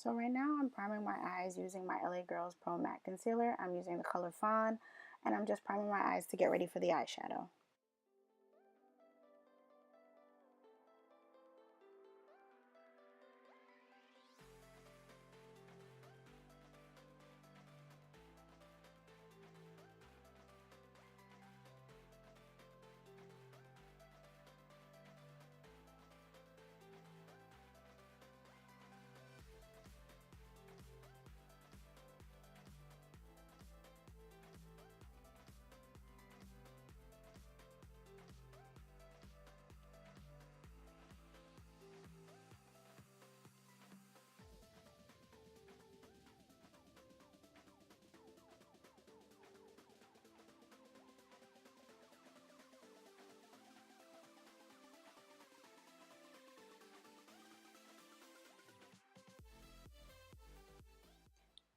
So right now I'm priming my eyes using my LA Girls Pro Matte Concealer. I'm using the color Fawn, and I'm just priming my eyes to get ready for the eyeshadow.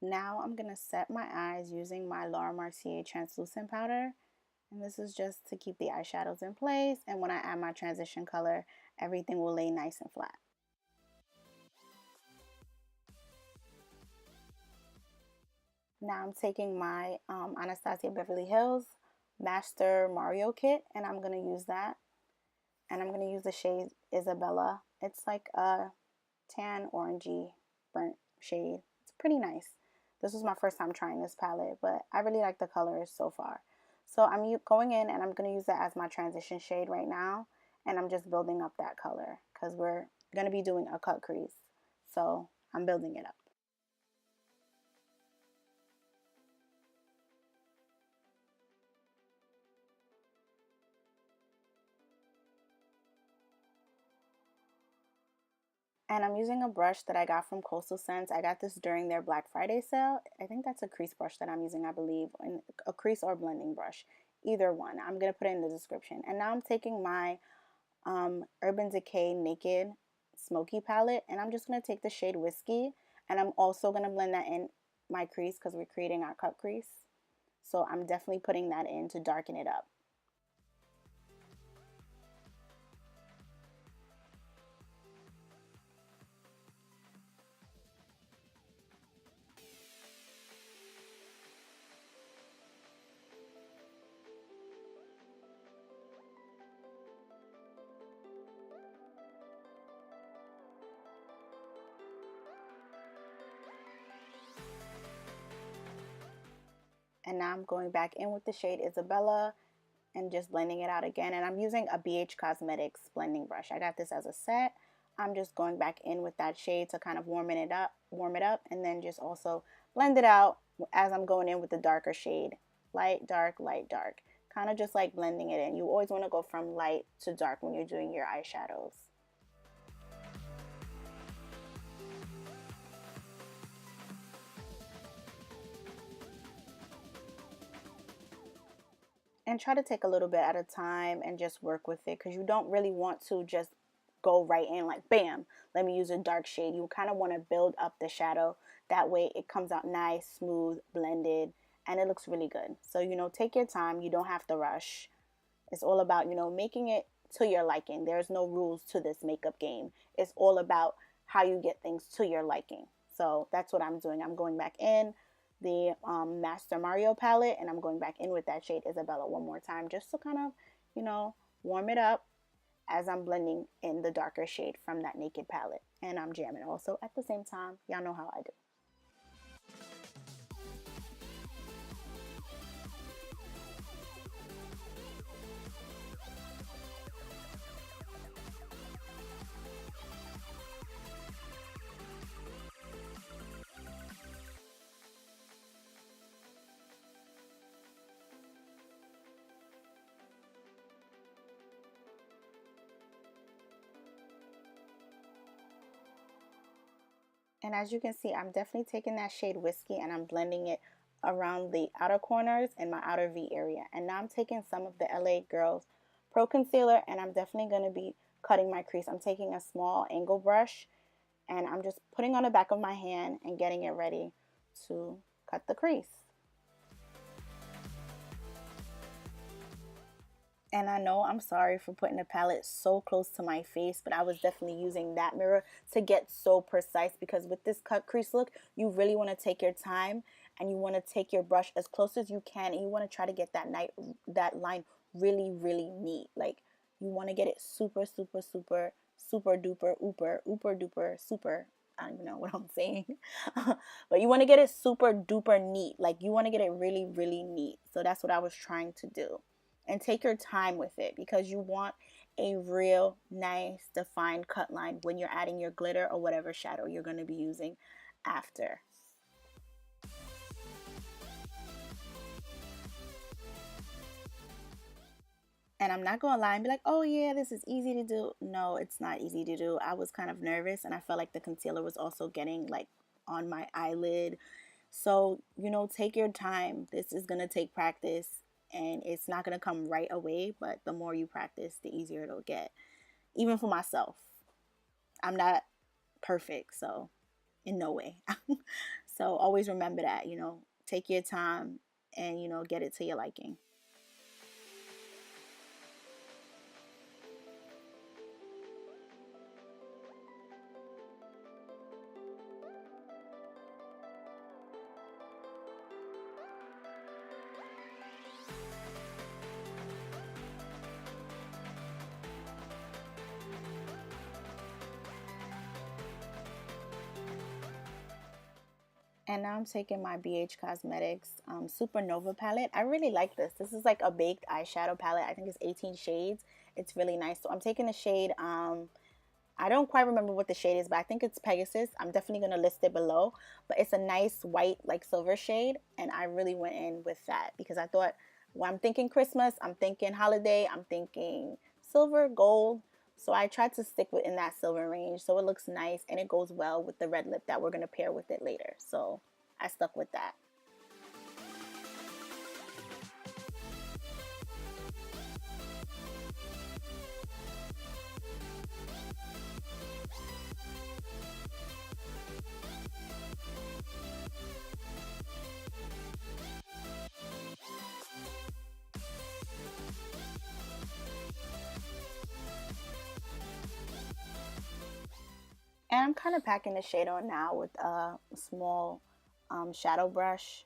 Now I'm going to set my eyes using my Laura Mercier translucent powder. And this is just to keep the eyeshadows in place, and when I add my transition color, everything will lay nice and flat. Now I'm taking my Anastasia Beverly Hills Master Mario Kit, and I'm going to use that. And I'm going to use the shade Isabella. It's like a tan orangey burnt shade. It's pretty nice. This was my first time trying this palette, but I really like the colors so far. So I'm going in and I'm going to use that as my transition shade right now. And I'm just building up that color because we're going to be doing a cut crease. So I'm building it up. And I'm using a brush that I got from Coastal Scents. I got this during their Black Friday sale. I think that's a crease brush that I'm using, I believe, and a crease or blending brush. Either one. I'm going to put it in the description. And now I'm taking my Urban Decay Naked Smoky palette, and I'm just going to take the shade Whiskey, and I'm also going to blend that in my crease because we're creating our cut crease. So I'm definitely putting that in to darken it up. And now I'm going back in with the shade Isabella and just blending it out again. And I'm using a BH Cosmetics blending brush. I got this as a set. I'm just going back in with that shade to kind of warm it up, and then just also blend it out as I'm going in with the darker shade. Light, dark, kind of just like blending it in. You always want to go from light to dark when you're doing your eyeshadows. And try to take a little bit at a time and just work with it, because you don't really want to just go right in like bam, let me use a dark shade. You kind of want to build up the shadow, that way it comes out nice, smooth, blended, and it looks really good. So take your time. You don't have to rush. It's all about making it to your liking. There's no rules to this makeup game. It's all about how you get things to your liking. So that's what I'm doing. I'm going back in the Master Mario palette, and I'm going back in with that shade Isabella one more time, just to kind of warm it up as I'm blending in the darker shade from that Naked palette. And I'm jamming also at the same time. Y'all know how I do. And as you can see, I'm definitely taking that shade Whiskey and I'm blending it around the outer corners and my outer V area. And now I'm taking some of the LA Girls Pro Concealer, and I'm definitely going to be cutting my crease. I'm taking a small angle brush and I'm just putting on the back of my hand and getting it ready to cut the crease. And I know I'm sorry for putting the palette so close to my face, but I was definitely using that mirror to get so precise, because with this cut crease look, you really want to take your time and you want to take your brush as close as you can, and you want to try to get that line really, really neat. Like, you want to get it super, super, super, super duper, ooper duper, super. I don't even know what I'm saying. But you want to get it super duper neat. Like, you want to get it really, really neat. So that's what I was trying to do. And take your time with it, because you want a real nice defined cut line when you're adding your glitter or whatever shadow you're going to be using after. And I'm not going to lie and be like, oh yeah, this is easy to do. No, it's not easy to do. I was kind of nervous, and I felt like the concealer was also getting like on my eyelid. So, take your time. This is going to take practice, and it's not going to come right away, but the more you practice, the easier it'll get. Even for myself, I'm not perfect, so in no way. So always remember that, take your time and, get it to your liking. And now I'm taking my BH Cosmetics Supernova palette. I really like this. This is like a baked eyeshadow palette. I think it's 18 shades. It's really nice. So I'm taking the shade, I don't quite remember what the shade is, but I think it's Pegasus. I'm definitely going to list it below. But it's a nice white, like silver shade. And I really went in with that because I thought, when I'm thinking Christmas, I'm thinking holiday, I'm thinking silver, gold. So I tried to stick within that silver range, so it looks nice and it goes well with the red lip that we're going to pair with it later. So I stuck with that. And I'm kind of packing the shade on now with a small shadow brush,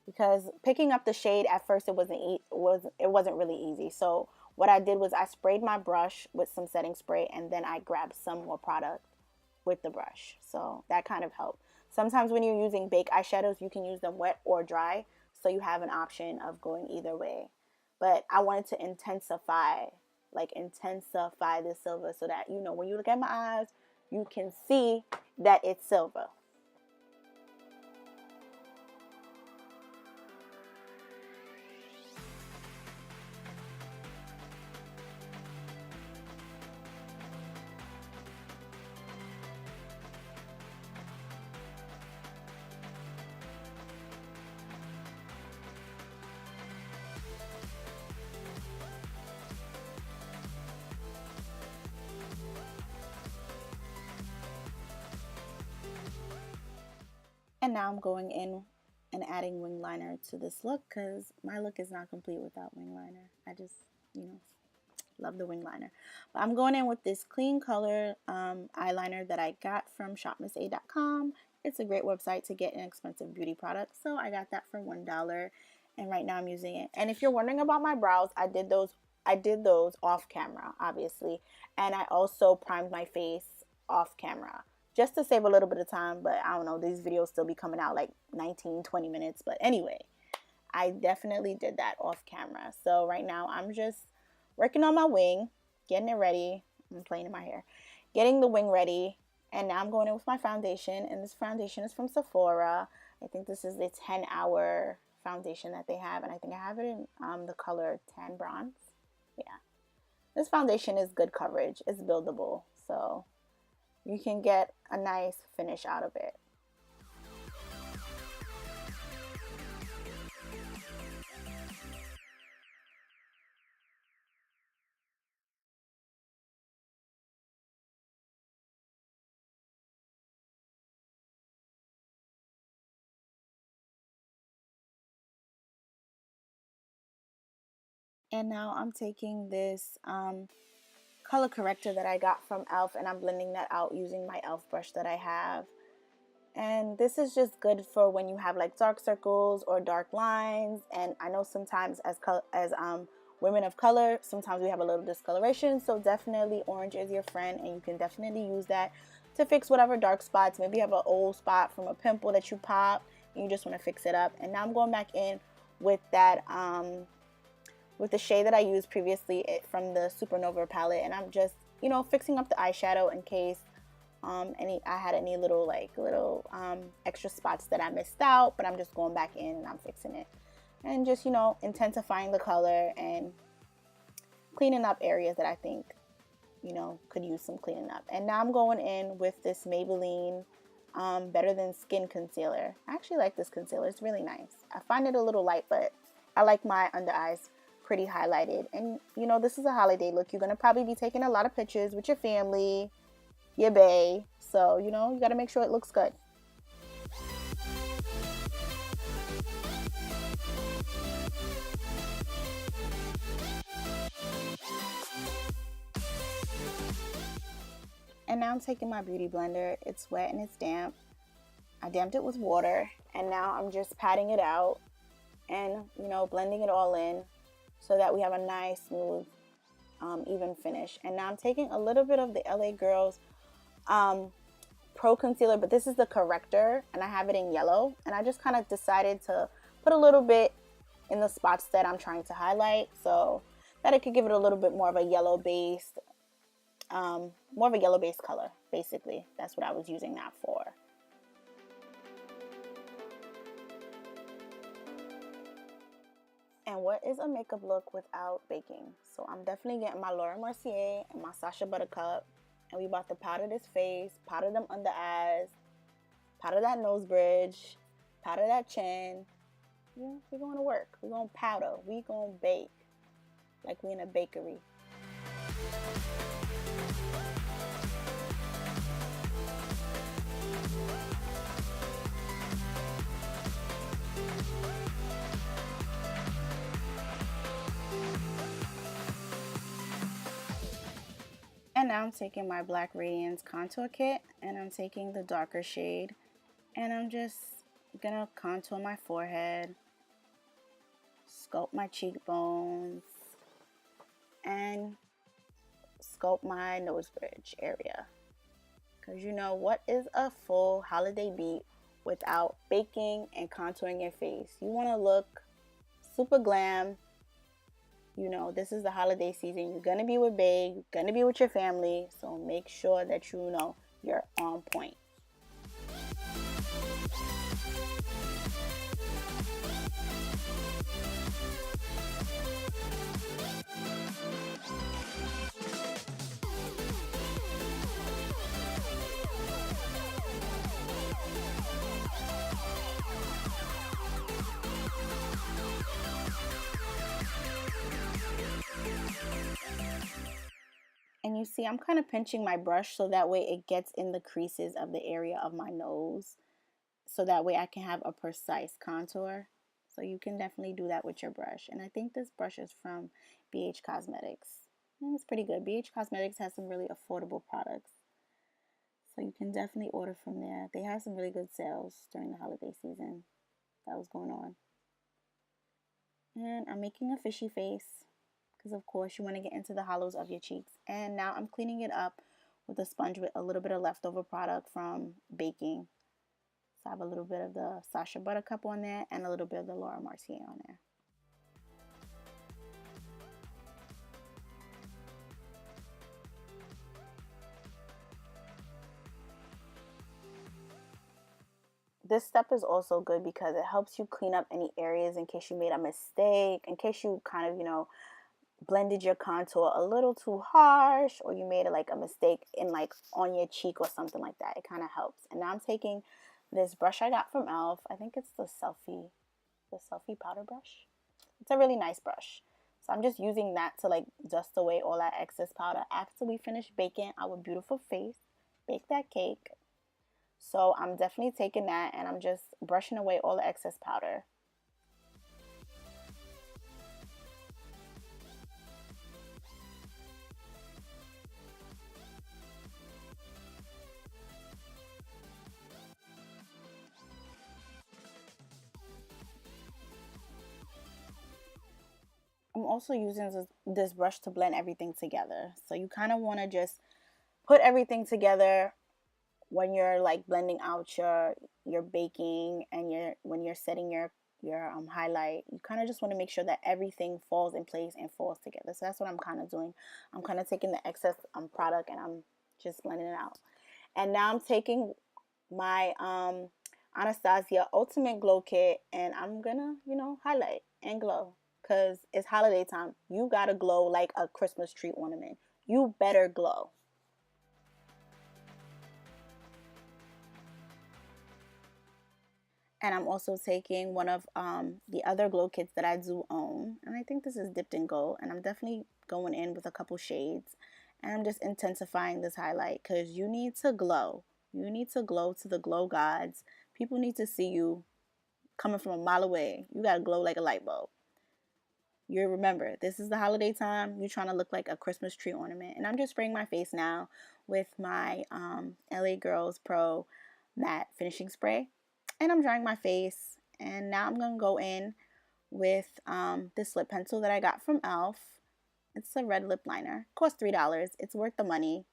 because picking up the shade at first it wasn't really easy. So what I did was I sprayed my brush with some setting spray, and then I grabbed some more product with the brush. So that kind of helped. Sometimes when you're using baked eyeshadows, you can use them wet or dry, so you have an option of going either way. But I wanted to intensify the silver, so that when you look at my eyes, you can see that it's silver. And now I'm going in and adding wing liner to this look, because my look is not complete without wing liner. I just, love the wing liner. But I'm going in with this clean color eyeliner that I got from shopmissa.com. It's a great website to get inexpensive beauty products. So I got that for $1, and right now I'm using it. And if you're wondering about my brows, I did those off camera, obviously. And I also primed my face off camera, just to save a little bit of time. But I don't know, these videos still be coming out like 19-20 minutes. But anyway, I definitely did that off camera. So right now I'm just working on my wing, getting it ready. I'm playing in my hair. Getting the wing ready. And now I'm going in with my foundation. And this foundation is from Sephora. I think this is the 10-hour foundation that they have. And I think I have it in the color tan bronze. Yeah. This foundation is good coverage. It's buildable. So you can get a nice finish out of it. And now I'm taking this color corrector that I got from e.l.f. and I'm blending that out using my e.l.f. brush that I have. And this is just good for when you have like dark circles or dark lines. And I know sometimes as women of color, sometimes we have a little discoloration. So definitely orange is your friend, and you can definitely use that to fix whatever dark spots. Maybe you have an old spot from a pimple that you popped and you just want to fix it up. And now I'm going back in with that with the shade that I used previously from the Supernova palette, and I'm just, you know, fixing up the eyeshadow in case I had any little extra spots that I missed out. But I'm just going back in and I'm fixing it, and just, you know, intensifying the color and cleaning up areas that I think, you know, could use some cleaning up. And now I'm going in with this Maybelline Better Than Skin concealer. I actually like this concealer. It's really nice. I find it a little light, but I like my under eyes pretty highlighted. And you know, this is a holiday look. You're gonna probably be taking a lot of pictures with your family, your bae, so you know, you got to make sure it looks good. And now I'm taking my beauty blender. It's wet and it's damp. I damped it with water, and now I'm just patting it out and, you know, blending it all in so that we have a nice smooth even finish. And now I'm taking a little bit of the LA Girls Pro Concealer, but this is the corrector, and I have it in yellow, and I just kind of decided to put a little bit in the spots that I'm trying to highlight so that it could give it a little bit more of a yellow based color. Basically, that's what I was using that for. And what is a makeup look without baking? So I'm definitely getting my Laura Mercier and my Sasha Buttercup, and we about to powder this face, powder them under eyes, powder that nose bridge, powder that chin. Yeah, we're going to work. We're going to powder. We're going to bake like we in a bakery. And now I'm taking my Black Radiance contour kit, and I'm taking the darker shade, and I'm just gonna contour my forehead, sculpt my cheekbones, and sculpt my nose bridge area. Because you know, what is a full holiday beat without baking and contouring your face? You want to look super glam. You know, this is the holiday season. You're going to be with bae, you're going to be with your family, so make sure that you know you're on point. And you see, I'm kind of pinching my brush so that way it gets in the creases of the area of my nose, so that way I can have a precise contour. So you can definitely do that with your brush. And I think this brush is from BH Cosmetics. And it's pretty good. BH Cosmetics has some really affordable products, so you can definitely order from there. They have some really good sales during the holiday season that was going on. And I'm making a fishy face, because of course you want to get into the hollows of your cheeks. And now I'm cleaning it up with a sponge with a little bit of leftover product from baking. So I have a little bit of the Sasha Buttercup on there and a little bit of the Laura Mercier on there. This step is also good because it helps you clean up any areas in case you made a mistake, in case you kind of, you know, blended your contour a little too harsh, or you made a mistake in on your cheek or something like that. It kind of helps. And now I'm taking this brush I got from e.l.f. I think it's the selfie powder brush. It's a really nice brush. So I'm just using that to dust away all that excess powder after we finish baking our beautiful face, bake that cake. So I'm definitely taking that and I'm just brushing away all the excess powder. also using this brush to blend everything together. So you kind of want to just put everything together when you're like blending out your baking and when you're setting your highlight. You kind of just want to make sure that everything falls in place and falls together. So that's what I'm kind of doing. I'm kind of taking the excess product and I'm just blending it out. And now I'm taking my Anastasia Ultimate Glow Kit and I'm gonna, you know, highlight and glow because it's holiday time. You gotta glow like a Christmas tree ornament. You better glow. And I'm also taking one of the other glow kits that I do own. And I think this is Dipped in Gold. And I'm definitely going in with a couple shades. And I'm just intensifying this highlight because you need to glow. You need to glow to the glow gods. People need to see you coming from a mile away. You got to glow like a light bulb. You remember, this is the holiday time. You're trying to look like a Christmas tree ornament. And I'm just spraying my face now with my LA Girls Pro Matte Finishing Spray. And I'm drying my face. And now I'm going to go in with this lip pencil that I got from e.l.f. It's a red lip liner. It costs $3. It's worth the money.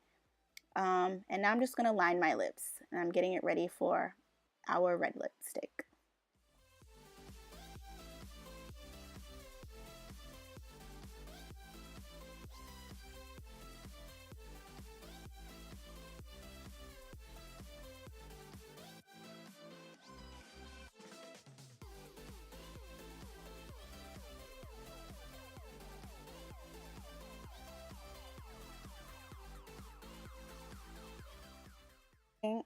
And now I'm just going to line my lips. And I'm getting it ready for our red lipstick.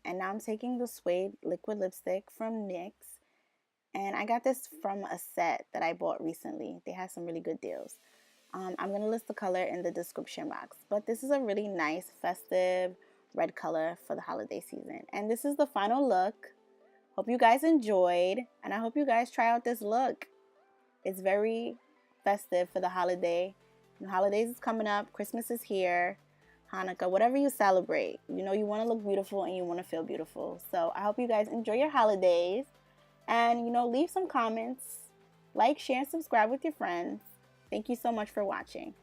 And now I'm taking the Suede liquid lipstick from NYX. And I got this from a set that I bought recently. They had some really good deals. I'm going to list the color in the description box. But this is a really nice festive red color for the holiday season. And this is the final look. Hope you guys enjoyed. And I hope you guys try out this look. It's very festive for the holiday. The holidays is coming up. Christmas is here. Hanukkah, whatever you celebrate. You know you want to look beautiful and you want to feel beautiful. So I hope you guys enjoy your holidays. And, you know, leave some comments. Like, share, and subscribe with your friends. Thank you so much for watching.